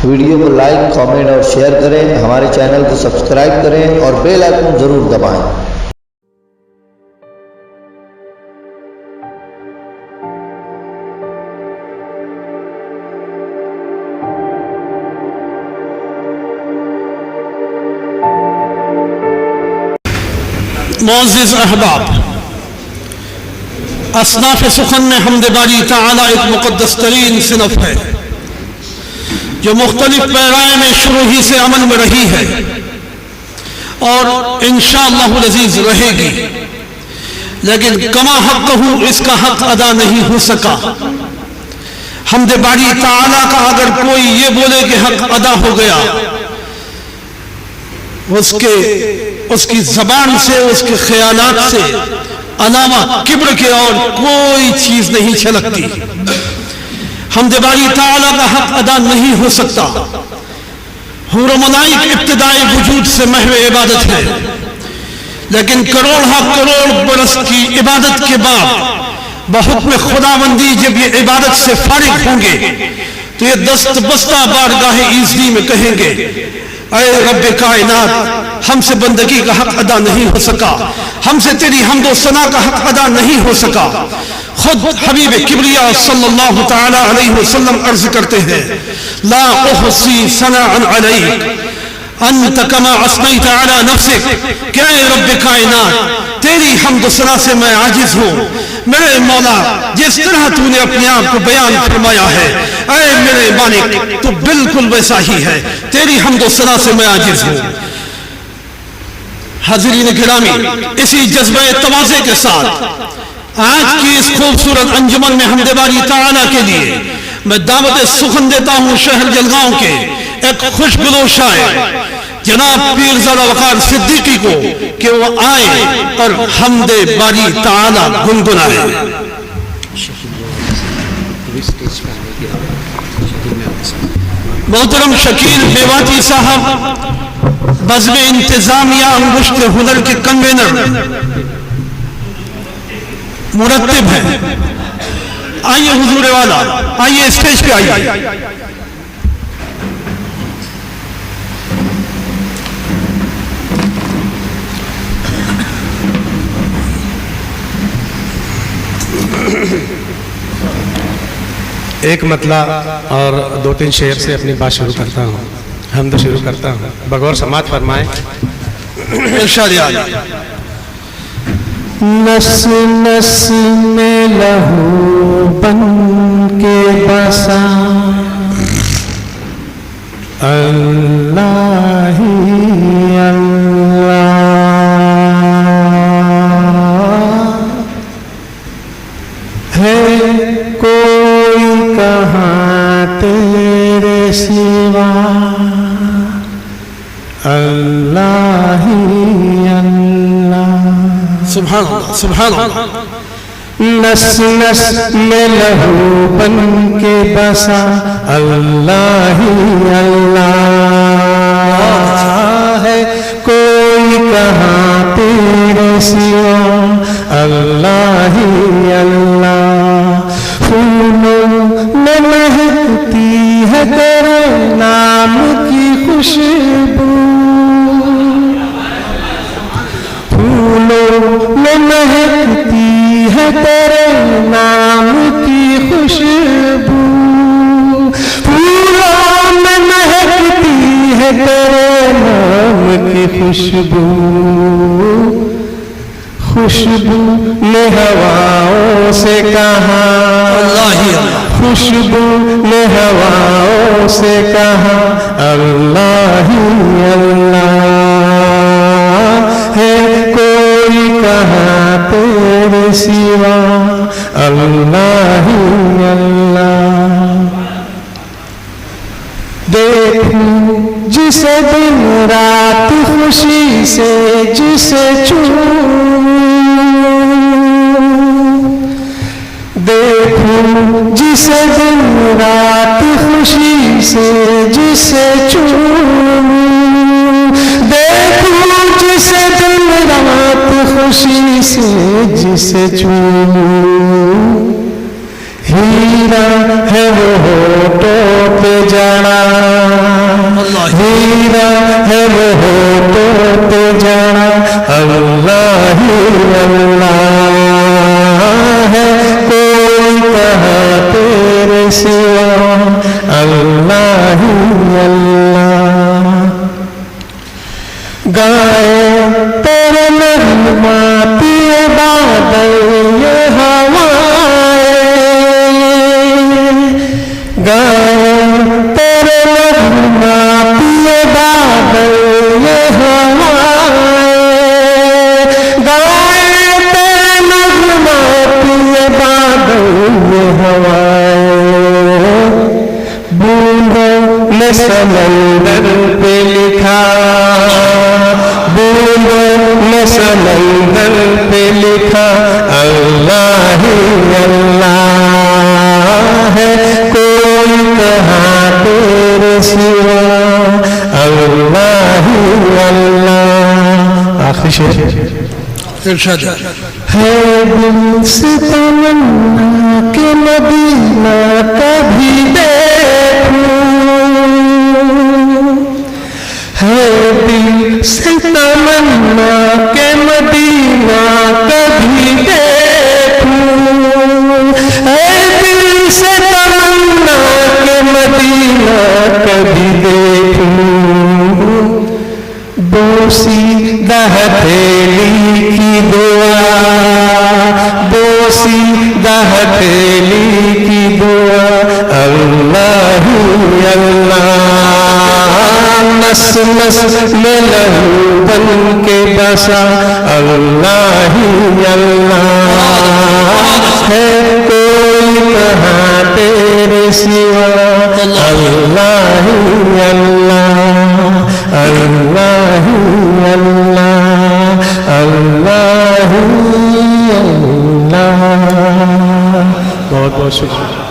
Video को like, comment और share करें। हमारे चैनल को सब्सक्राइब करें और बेल आइकन ज़रूर दबाएं। मोअज़्ज़िज़ अहबाब, असनाफ़ सुखन में हम्द बारी ताला एक मुक़द्दस तरीन सिनफ़ है जो मुख्तलिफ पैराए में शुरू ही से अमल में रही है और इंशाअल्लाहुल अज़ीज़ रहेगी, लेकिन कमा हक़्क़हू इसका हक़ अदा नहीं हो सका। हम्द बारी ताला का अगर कोई ये बोले कि हक़ अदा हो गया, उसकी जबान से, उसके ख्यालात से अलावा किब्र के और कोई चीज नहीं छलकती। हम्द बारी ताला का हक अदा नहीं हो सकता। हूर मलाइक इब्तिदाई वजूद से महव इबादत है, लेकिन करोड़ बरस की इबादत के बाद बहुक्म खुदाबंदी जब ये इबादत से फारिग होंगे तो ये दस्त बस्ता बारगाह ईज़नी में कहेंगे, अरे रब्बे कायनात, हमसे बंदगी का हक अदा नहीं हो सका, हमसे तेरी हम्दो सना का हक अदा नहीं हो सका। खुद हबीब किबरिया सल्लल्लाहु तआला अलैहि वसल्लम अर्ज करते हैं, ला उहसी सनाअन अलैक अंत कमा अस्नैत अला नफ्सिक, क्या रब्बे कायनात, तेरी हम्दो सना से मैं आजिज हूँ। मेरे मौला, जिस तरह तूने अपने आप को बयान फरमाया है, ऐ मेरे मालिक, तू बिल्कुल वैसा ही है, तेरी हम्दो सना से मैं आजिज हूँ। हाज़रीन गिरामी, इसी जज्बे तवाज़े के साथ आज की इस खूबसूरत अंजुमन में हम्द बारी ताला के लिए मैं दावत सुखन देता हूँ शहर जलगांव के एक खुशगुलो शायर जनाब पीरज़ादा वक़ार सिद्दीकी को कि वो आए और हम्द बारी ताला गुनगुनाए। मोहतरम शकील मेवाती साहब बज़्म इंतजामिया अंगुश्त हुनर के कन्वेनर मुरत्तिब हैं। आइए हुजूर वाला, आइए स्टेज पे आइए। एक मतला और 2-3 शेर से अपनी बात शुरू करता हूँ, हमद शुरू करता हूँ। बगौर समात फरमाए। नस नस में लहू बन के बसा अल्लाह ही अल्लाह है, कोई कहाँ तेरे सिवा अल्लाह ही अल्लाह। सुभान अल्लाह, सुभान अल्लाह। नस नस में लहू बन के बसा अल्लाह ही अल्लाह है, कोई कहाँ तेरे सिवा अल्लाह ही अल्लाह। फूलों में महकती है तेरे नाम की खुशबू, फूलों में महकती है तेरे नाम की खुशबू, फूलों में महकती है तेरे नाम की खुशबू, खुशबू ने हवाओं से कहा अल्लाह ही अल्लाह, खुशबू ने हवाओं से कहा अल्लाह ही अल्लाह है, कोई कहाँ तेरे सिवा अल्लाह ही अल्लाह। देखूं जिसे दिन रात खुशी से जिसे चूमूं, देखूं जिसे दिन रात खुशी से जिसे चूमूं, देखूं जिसे दिन रात खुशी से जिसे चूमूं, हीरा है वो होठों पे जड़ा हीरा है वो तो जाना अल्लाह ही अल्लाह है, कोई कहाँ तेरे सिवा अल्लाह ही अल्लाह। गाए तेरे नगमा पिए बादल ये हवाएं, गाए तेरे नगमा पिए बादल ये हवाएं, गाए तेरे नगमा पिए बादल ये हवाएं। बूंदों ने समंदर पे लिखा, बूंदों ने समंदर पे लिखा अल्लाह ही अल्लाह है, कोई कहाँ तेरे सिवा अल्लाह ही अल्लाह। आखिरी शेर इरशाद है दिल से तमन्ना के मदीना कभी देखूं, है दिल से तमन्ना के मदीना कभी देखूं, है दिल से तमन्ना के मदीना कभी देखूं। बोसीदा हथेली की दुआ, बोसीदा हथेली की दुआ अल्लाह ही अल्लाह। नस नस में लहू बन के बसा अल्लाह ही अल्लाह है, कोई कहाँ तेरे सिवा अल्लाह ही अल्लाह अल्लाह ही अल्लाह अल्लाह ही अल्लाह। बहुत बहुत शुक्रिया।